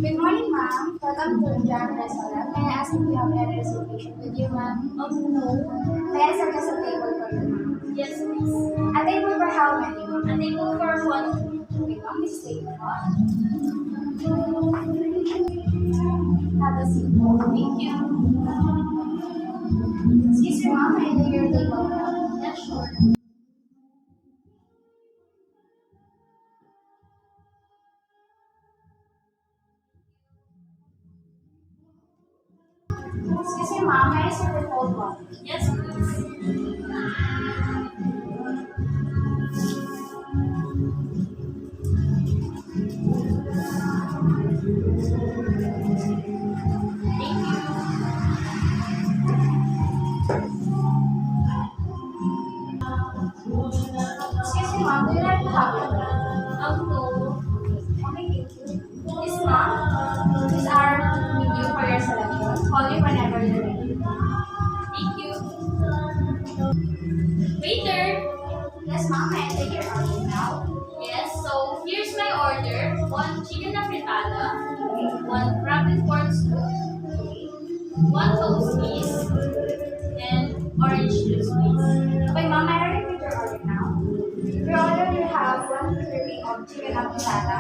Good morning, ma'am. Welcome to Jam Restaurant. May I ask if you have any reservation with you, ma'am? No. May I suggest a table for you, ma'am? Yes, please. A table for how many, ma'am? A table for one. Okay, ma'am, this table po. Have a seat po. Thank you. Excuse me, ma'am. May I know your table po? Yeah, sure. Excuse me, ma'am. May I serve the cold one? Yes, please. Thank you. Excuse me, ma'am. Do you like to have it? No. Okay, thank you. Yes, ma'am. These are menu for your selection. Call me whenever you're ready. Thank you. Waiter. Yes, ma'am. May I take your order now? Yes, so here's my order. One chicken afritada, one crab and pork soup, one toast please, and orange juice please. Okay, ma'am, I already put your order now. Your order, you have one serving of chicken apitada,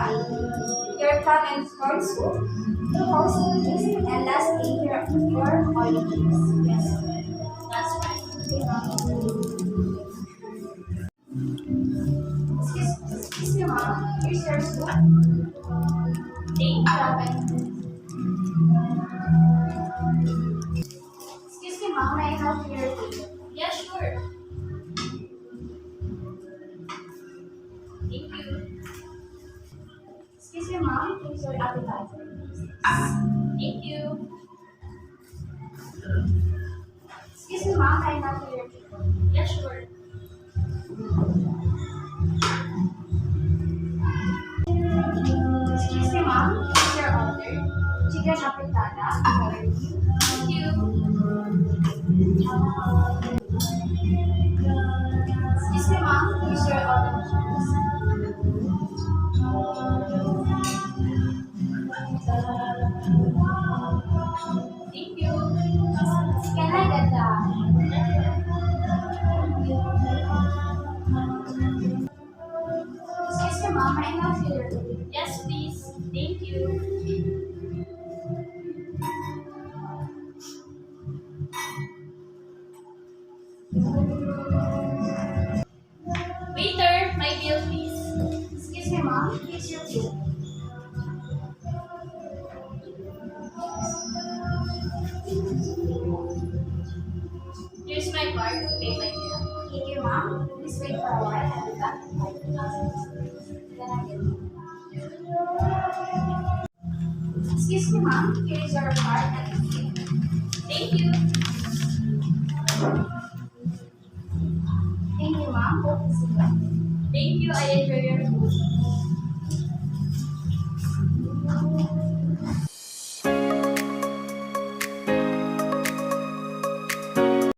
your crab and corn soup, two toasted cheese, and lastly, your olive cheese. Yes. That's fine. Okay, ma'am. Excuse me, ma'am. Here's your soup. Thank you. Crab and... Excuse me, ma'am. May I help you your table? Yeah, sure. Thank you. Excuse me, ma'am. Here's your appetizer. Thank you. Excuse me, ma'am. May I help you your table? Yeah, sure. Excuse me, ma'am. Here's your order. Chicken apitada. Thank you. Excuse me, ma'am. Here's your olive cheese. Thank you. Can I get that? Excuse me, ma'am. May I help you your table? Yes, please. Thank you. Waiter, my bill, please. Excuse me, ma'am. Here's your bill. Here's my card to pay my bill. Thank you, ma'am. Please wait for a while. I'll be back in 5 minutes. Then I get Excuse me, ma'am. Here is your card and receipt. Thank you. Thank you, ma'am. Hope to see you. Thank you. I enjoy your food.